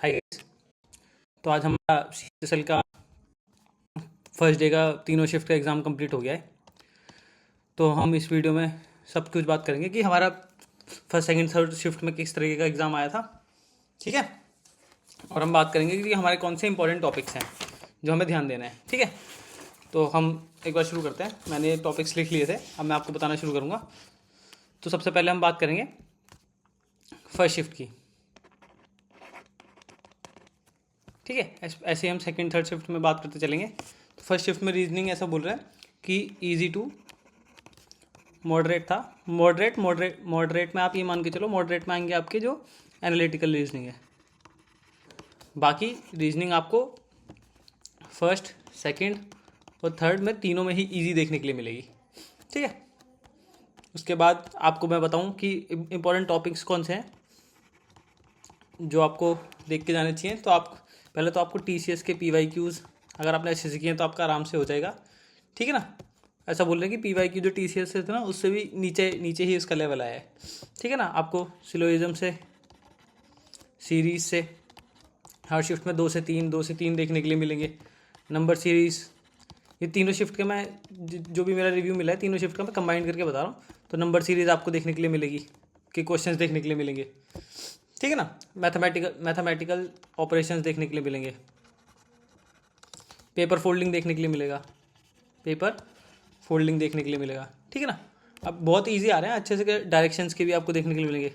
Hi guys. तो आज हमारा CSL का फर्स्ट डे का तीनों शिफ्ट का एग्ज़ाम कंप्लीट हो गया है। तो हम इस वीडियो में सब कुछ बात करेंगे कि हमारा फर्स्ट सेकंड थर्ड शिफ्ट में किस तरीके का एग्ज़ाम आया था, ठीक है। और हम बात करेंगे कि हमारे कौन से इंपॉर्टेंट टॉपिक्स हैं जो हमें ध्यान देना है, ठीक है। तो हम एक बार शुरू करते हैं। मैंने टॉपिक्स लिख लिए थे, अब मैं आपको बताना शुरू करूँगा। तो सबसे पहले हम बात करेंगे फर्स्ट शिफ्ट की, ठीक है। ऐसे हम सेकंड थर्ड शिफ्ट में बात करते चलेंगे। तो फर्स्ट शिफ्ट में रीजनिंग ऐसा बोल रहा है कि इजी टू मॉडरेट था। मॉडरेट में आप ये मान के चलो, मॉडरेट में आएंगे आपके जो एनालिटिकल रीजनिंग है। बाकी रीजनिंग आपको फर्स्ट सेकंड और थर्ड में तीनों में ही इजी देखने के लिए मिलेगी, ठीक है। उसके बाद आपको मैं बताऊं कि इम्पोर्टेंट टॉपिक्स कौन से हैं जो आपको देख के जाने चाहिए। तो आप पहले तो आपको TCS के PYQs अगर आपने अच्छे से किए हैं तो आपका आराम से हो जाएगा, ठीक है ना। ऐसा बोल रहे हैं कि PYQ जो TCS से थे ना, उससे भी नीचे नीचे ही इसका लेवल आया है, ठीक है ना। आपको सिलोइज्म से, सीरीज से हर शिफ्ट में 2 से 3 देखने के लिए मिलेंगे। नंबर सीरीज़, ये तीनों शिफ्ट के मैं जो भी मेरा रिव्यू मिला है तीनों शिफ्ट का मैं कंबाइन करके बता रहा हूँ। तो नंबर सीरीज़ आपको देखने के लिए मिलेगी, कि क्वेश्चंस देखने के लिए मिलेंगे, ठीक है ना। मैथमेटिकल ऑपरेशंस देखने के लिए मिलेंगे। पेपर फोल्डिंग देखने के लिए मिलेगा, ठीक है ना। अब बहुत इजी आ रहे हैं, अच्छे से डायरेक्शंस के भी आपको देखने के लिए मिलेंगे,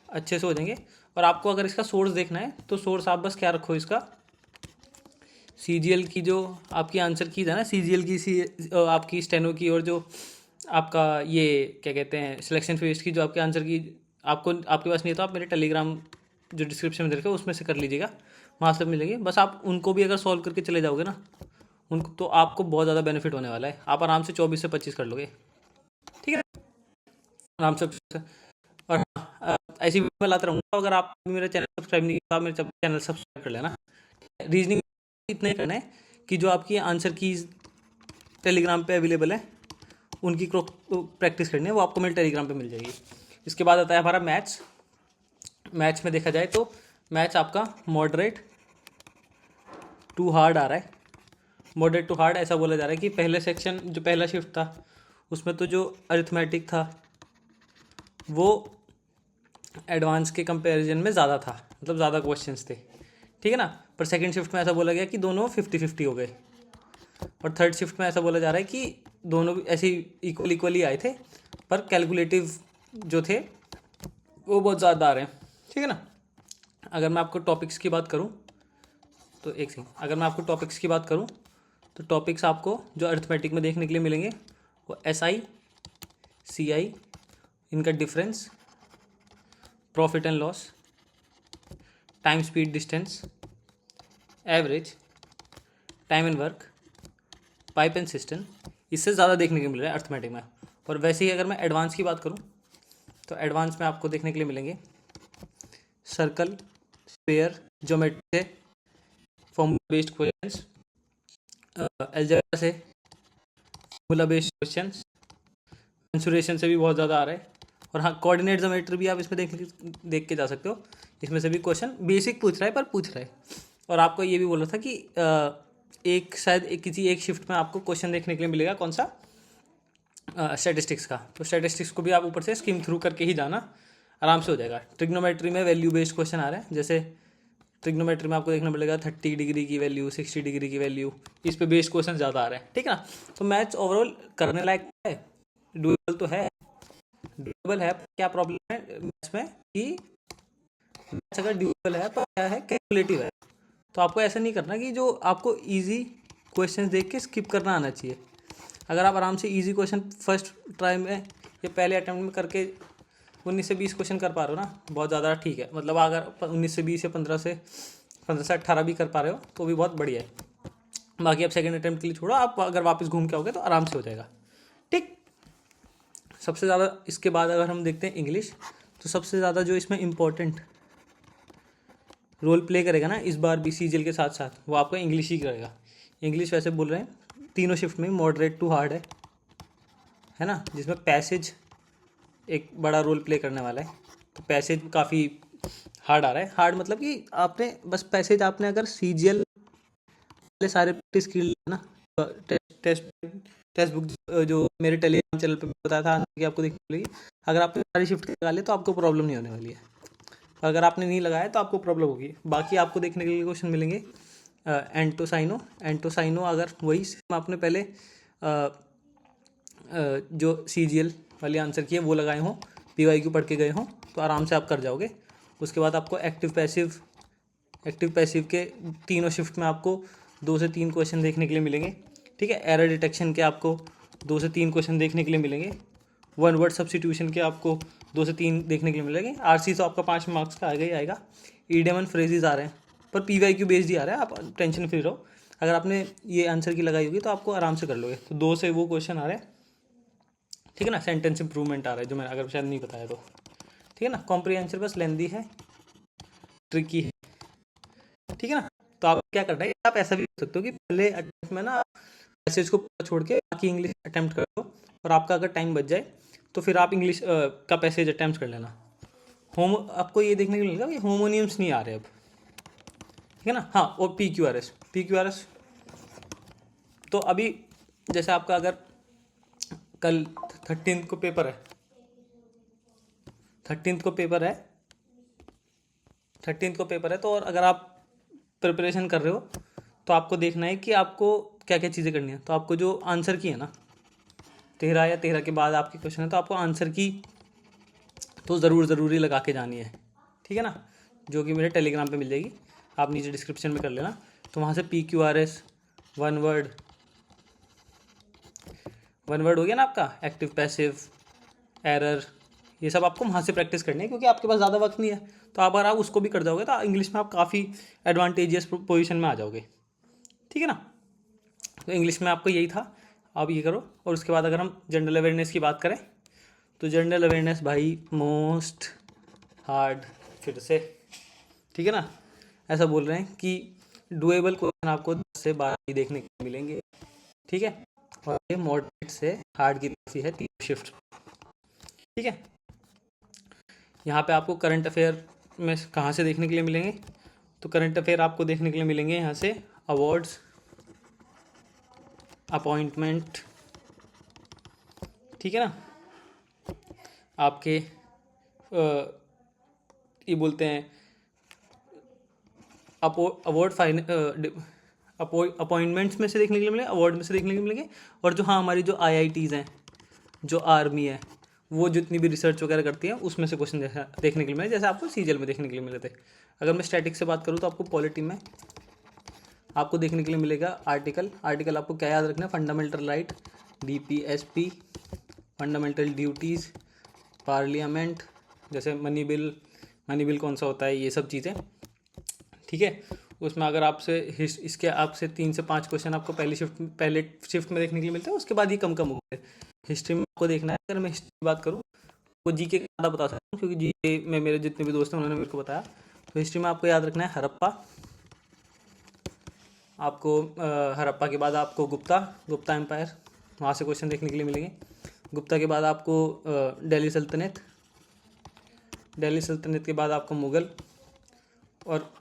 अच्छे से हो जाएंगे। और आपको अगर इसका सोर्स देखना है तो सोर्स आप बस क्या रखो, इसका CGL की जो आपकी आंसर कीज है ना, CGL की आपकी स्टेनो की, और जो आपका ये क्या कहते हैं सिलेक्शन फेज की जो आपके आंसर की आपको आपके पास नहीं है तो आप मेरे टेलीग्राम जो डिस्क्रिप्शन में दे रखे उसमें से कर लीजिएगा, वहाँ से मिलेंगे। बस आप उनको भी अगर सॉल्व करके चले जाओगे ना उनको, तो आपको बहुत ज़्यादा बेनिफिट होने वाला है। आप आराम से 24 से 25 कर लोगे, ठीक है, आराम से। और ऐसी वीडियो मैं लाता रहूँगा। अगर आप मेरा चैनल सब्सक्राइब नहीं किया, आप मेरे चैनल सब्सक्राइब कर लेना। रीजनिंग इतना ही करना है कि जो आपकी आंसर कीज टेलीग्राम पे अवेलेबल है उनकी प्रैक्टिस करनी है, वो आपको मेरे टेलीग्राम पे मिल जाएगी। इसके बाद आता है हमारा मैथ्स में देखा जाए तो मैथ्स आपका मॉडरेट टू हार्ड आ रहा है। मॉडरेट टू हार्ड ऐसा बोला जा रहा है कि पहले सेक्शन जो पहला शिफ्ट था उसमें तो जो अरिथमेटिक था वो एडवांस के कंपैरिजन में ज़्यादा था, मतलब ज़्यादा क्वेश्चंस थे, ठीक है ना। पर सेकंड शिफ्ट में ऐसा बोला गया कि दोनों 50-50 हो गए। और थर्ड शिफ्ट में ऐसा बोला जा रहा है कि दोनों भी ऐसे इक्वली आए थे, पर कैलकुलेटिव जो थे वो बहुत ज़्यादा आ रहे हैं, ठीक है ना। अगर मैं आपको टॉपिक्स की बात करूं तो तो टॉपिक्स आपको जो अरिथमेटिक में देखने के लिए मिलेंगे वो SI CI, इनका difference, profit and loss, time speed distance, average, time and work, pipe and system, इससे ज़्यादा देखने के लिए मिल रहा है अर्थमेटिक में। और वैसे ही अगर मैं एडवांस की बात करूं तो एडवांस में आपको देखने के लिए मिलेंगे सर्कल, स्क्वायर, ज्योमेट्री से फॉर्मूला बेस्ड क्वेश्चंस, अलजेब्रा से फॉर्मूला बेस्ड क्वेश्चंस, मेंसुरेशन से भी बहुत ज़्यादा आ रहा है। और हाँ, कोऑर्डिनेट ज्योमेट्री भी आप इसमें देख के जा सकते हो। इसमें से भी क्वेश्चन बेसिक पूछ रहा है, पर पूछ रहा है। और आपको ये भी बोला था कि किसी एक शिफ्ट में आपको क्वेश्चन देखने के लिए मिलेगा कौन सा, स्टैटिस्टिक्स का। तो स्टैटिस्टिक्स को भी आप ऊपर से स्किम थ्रू करके ही जाना, आराम से हो जाएगा। ट्रिग्नोमेट्री में वैल्यू बेस्ड क्वेश्चन आ रहे हैं, जैसे ट्रिग्नोमेट्री में आपको देखना मिलेगा 30 डिग्री की वैल्यू, 60 डिग्री की वैल्यू, इस पे बेस्ड क्वेश्चन ज़्यादा आ रहे हैं, ठीक है ना। तो मैथ्स ओवरऑल करने लायक है, डूएबल तो है। डूएबल है, क्या प्रॉब्लम है मैथ्स में कि मैथ्स अगर डूएबल है पर क्या है, कैलकुलेटिव है। तो आपको ऐसा नहीं करना कि जो आपको इजी क्वेश्चंस देख के स्किप करना आना चाहिए। अगर आप आराम से इजी क्वेश्चन फर्स्ट ट्राई में या पहले अटेम्प्ट में करके 19 से 20 क्वेश्चन कर पा रहे हो ना, बहुत ज़्यादा ठीक है। मतलब अगर 19 से 20 या 15 से 18 भी कर पा रहे हो तो भी बहुत बढ़िया है। बाकी आप सेकंड अटेम्प्ट के लिए छोड़ो, आप अगर वापस घूम के आओगे तो आराम से हो जाएगा, ठीक। सबसे ज़्यादा इसके बाद अगर हम देखते हैं इंग्लिश, तो सबसे ज़्यादा जो इसमें इम्पोर्टेंट रोल प्ले करेगा ना इस बार भी CGL के साथ साथ, वो आपका इंग्लिश ही करेगा। इंग्लिश वैसे बोल रहे हैं तीनों शिफ्ट में मॉडरेट टू हार्ड है ना, जिसमें पैसेज एक बड़ा रोल प्ले करने वाला है। तो पैसेज काफ़ी हार्ड आ रहा है। हार्ड मतलब कि आपने बस पैसेज आपने अगर CGL वाले सारे प्रैक्टिस की ना, टेक्स्ट बुक जो मेरे टेलीग्राम चैनल पे बताया था कि आपको देखने मिलेगी, अगर आपने सारी शिफ्ट लगा ली तो आपको प्रॉब्लम नहीं होने वाली है। अगर आपने नहीं लगाया तो आपको प्रॉब्लम होगी। बाकी आपको देखने के लिए क्वेश्चन मिलेंगे एंटोसाइनो अगर वही सेम आपने पहले जो CGL वाली आंसर की है वो लगाए हों, PYQ पढ़ के गए हों, तो आराम से आप कर जाओगे। उसके बाद आपको एक्टिव पैसिव के तीनों शिफ्ट में आपको 2 से 3 क्वेश्चन देखने के लिए मिलेंगे। ठीक है, एरर डिटेक्शन के आपको 2 से 3 क्वेश्चन देखने के लिए मिलेंगे। वन वर्ड सब्स्टिट्यूशन के आपको 2 से 3 देखने के लिए मिलेंगे। RC तो आपका 5 मार्क्स का आएगा ही आएगा। ईडियम एंड फ्रेजेस आ रहे हैं, पर PYQ बेस्ड ही आ रहा है, आप टेंशन फ्री रहो। अगर आपने ये आंसर की लगाई होगी तो आपको आराम से कर लोगे। तो 2 से वो क्वेश्चन आ रहे हैं, ठीक है ना। सेंटेंस इंप्रूवमेंट आ रहा है, जो मैंने अगर शायद नहीं बताया तो, ठीक है ना। कॉम्प्रिहेंशन बस लेंदी है, ट्रिकी है, ठीक है ना। तो आप क्या करना है, आप ऐसा भी कर सकते हो कि पहले अटेम्प्ट में ना पैसेज को छोड़ के बाकी इंग्लिश अटेम्प्ट कर लो, और आपका अगर टाइम बच जाए तो फिर आप इंग्लिश का पैसेज अटेम्प्ट कर लेना। आपको ये देखने को मिलेगा कि होमोनियम्स नहीं आ रहे अब, ठीक है ना। हाँ, और PQRS तो अभी जैसे आपका अगर कल 13 को पेपर है, 13 को पेपर है तो और अगर आप प्रिपरेशन कर रहे हो तो आपको देखना है कि आपको क्या क्या चीज़ें करनी है। तो आपको जो आंसर की है ना, 13 या 13 के बाद आपके क्वेश्चन है, तो आपको आंसर की तो ज़रूरी लगा के जानी है, ठीक है ना, जो कि मेरे टेलीग्राम पे मिल जाएगी, आप नीचे डिस्क्रिप्शन में कर लेना। तो वहाँ से PQRS वन वर्ड हो गया ना आपका, एक्टिव पैसिव, एरर, ये सब आपको वहाँ से प्रैक्टिस करनी है, क्योंकि आपके पास ज़्यादा वक्त नहीं है। तो अगर आप उसको भी कर जाओगे तो इंग्लिश में आप काफ़ी एडवांटेजियस पोजीशन में आ जाओगे, ठीक है ना। तो इंग्लिश में आपको यही था, आप ये करो। और उसके बाद अगर हम जनरल अवेयरनेस की बात करें तो जनरल अवेयरनेस भाई मोस्ट हार्ड फिर से, ठीक है ना। ऐसा बोल रहे हैं कि डुएबल क्वेश्चन आपको 10 से 12 देखने को मिलेंगे, ठीक है। और ये मॉडरेट से हार्ड की काफ़ी है 3 शिफ्ट, ठीक है। यहाँ पे आपको करंट अफेयर में कहाँ से देखने के लिए मिलेंगे, तो करंट अफेयर आपको देखने के लिए मिलेंगे यहाँ से अवार्ड्स, अपॉइंटमेंट, ठीक है ना। आपके ये बोलते हैं अपॉइंटमेंट्स में से देखने के लिए मिलेंगे, अवार्ड में से देखने के लिए मिलेंगे। और जो हाँ हमारी जो IITs हैं, जो आर्मी है, वो जितनी भी रिसर्च वगैरह करती है उसमें से क्वेश्चन देखने के लिए मिले, जैसे आपको CGL में देखने के लिए मिले थे। अगर मैं स्टैटिक से बात करूँ तो आपको पॉलिटी में आपको देखने के लिए मिलेगा आर्टिकल आपको क्या याद रखना है, fundamental right, DPSP, fundamental duties, parliament, जैसे मनी बिल कौन सा होता है, ये सब चीज़ें, ठीक है। उसमें अगर आपसे इसके आपसे 3 से 5 क्वेश्चन आपको पहले शिफ्ट में देखने के लिए मिलते हैं, उसके बाद ये कम होते हैं। हिस्ट्री में आपको देखना है, अगर मैं हिस्ट्री की बात करूँ तो GK का ज़्यादा बता सकता हूँ, क्योंकि GK में मेरे जितने भी दोस्त हैं उन्होंने मेरे को बताया। तो हिस्ट्री में आपको याद रखना है हड़प्पा, आपको हड़प्पा के बाद आपको गुप्ता एम्पायर, वहाँ से क्वेश्चन देखने के लिए मिलेंगे। गुप्ता के बाद आपको दिल्ली सल्तनत के बाद आपको मुग़ल। और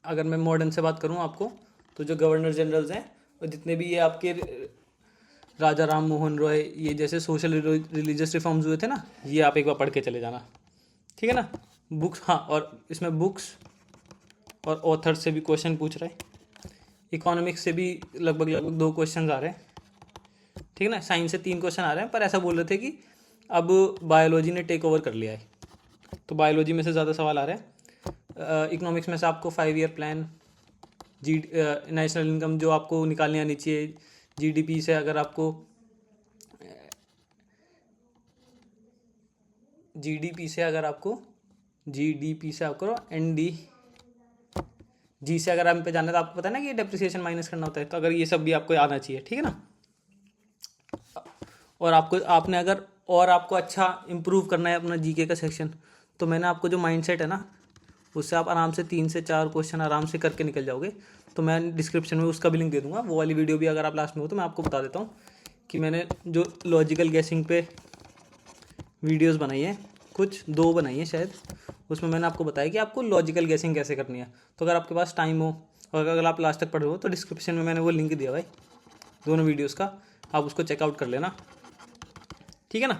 अगर मैं मॉडर्न से बात करूं आपको, तो जो गवर्नर जनरल्स हैं और जितने भी ये आपके राजा राम मोहन रॉय, ये जैसे सोशल रिलीजियस रिफॉर्म्स हुए थे ना, ये आप एक बार पढ़ के चले जाना, ठीक है ना। बुक्स, हाँ, और इसमें बुक्स और ऑथर से भी क्वेश्चन पूछ रहे हैं। इकोनॉमिक्स से भी लगभग 2 क्वेश्चन आ रहे हैं, ठीक है ना। साइंस से 3 क्वेश्चन आ रहे हैं, पर ऐसा बोल रहे थे कि अब बायोलॉजी ने टेक ओवर कर लिया है, तो बायोलॉजी में से ज़्यादा सवाल आ रहे हैं। इकोनॉमिक्स में से आपको 5 ईयर प्लान, नेशनल इनकम जो आपको निकालनी आनी चाहिए, GDP से अगर आपको GDP से आपको NDG से अगर आप पे जाना है तो आपको पता है ना कि डेप्रिसिएशन माइनस करना होता है, तो अगर ये सब भी आपको आना चाहिए, ठीक है ना। और आपने अगर और आपको अच्छा इम्प्रूव करना है अपना GK का सेक्शन, तो मैंने आपको जो माइंडसेट है ना, उससे आप आराम से 3 से 4 क्वेश्चन आराम से करके निकल जाओगे। तो मैं डिस्क्रिप्शन में उसका भी लिंक दे दूंगा, वो वाली वीडियो भी अगर आप लास्ट में हो तो मैं आपको बता देता हूँ कि मैंने जो लॉजिकल गैसिंग पे वीडियोस बनाई है, कुछ 2 बनाई है शायद, उसमें मैंने आपको बताया कि आपको लॉजिकल गैसिंग कैसे करनी है। तो अगर आपके पास टाइम हो और अगर आप लास्ट तक पढ़ रहे हो तो डिस्क्रिप्शन में मैंने वो लिंक दिया भाई दोनों वीडियोज़ का, आप उसको चेकआउट कर लेना, ठीक है ना।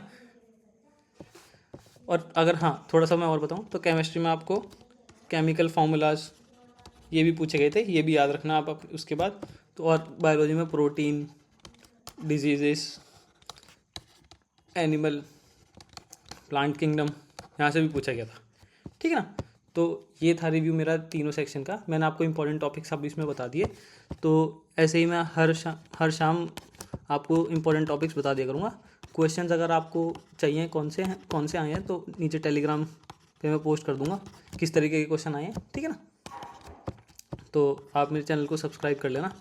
और अगर हाँ थोड़ा सा मैं और बताऊँ तो केमिस्ट्री में आपको केमिकल फार्मूलाज ये भी पूछे गए थे, ये भी याद रखना आप उसके बाद। तो और बायोलॉजी में protein, diseases, animal, plant kingdom, यहाँ से भी पूछा गया था, ठीक है ना। तो ये था रिव्यू मेरा तीनों सेक्शन का, मैंने आपको इंपॉर्टेंट टॉपिक्स अब इसमें बता दिए। तो ऐसे ही मैं हर शाम आपको इंपॉर्टेंट टॉपिक्स बता दिया करूँगा। क्वेश्चंस अगर आपको चाहिए कौन से आए हैं तो नीचे टेलीग्राम पे मैं पोस्ट कर दूँगा किस तरीके के क्वेश्चन आए हैं, ठीक है ना। तो आप मेरे चैनल को सब्सक्राइब कर लेना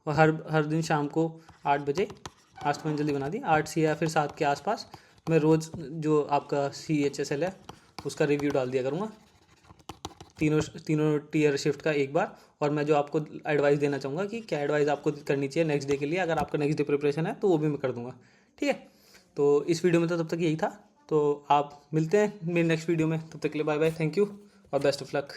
और हर दिन शाम को 8 बजे, आज तो मैंने जल्दी बना दी, 8 से या फिर 7 के आसपास मैं रोज़ जो आपका CHSL है उसका रिव्यू डाल दिया करूँगा, तीनों टीयर शिफ्ट का एक बार। और मैं जो आपको एडवाइस देना चाहूँगा कि क्या एडवाइस आपको करनी चाहिए नेक्स्ट डे के लिए, अगर आपका नेक्स्ट डे प्रिपरेशन है तो वो भी मैं कर दूँगा, ठीक है। तो इस वीडियो में तो तब तक यही था, तो आप मिलते हैं मेरी नेक्स्ट वीडियो में, तब तक के लिए बाय बाय, थैंक यू और बेस्ट ऑफ लक।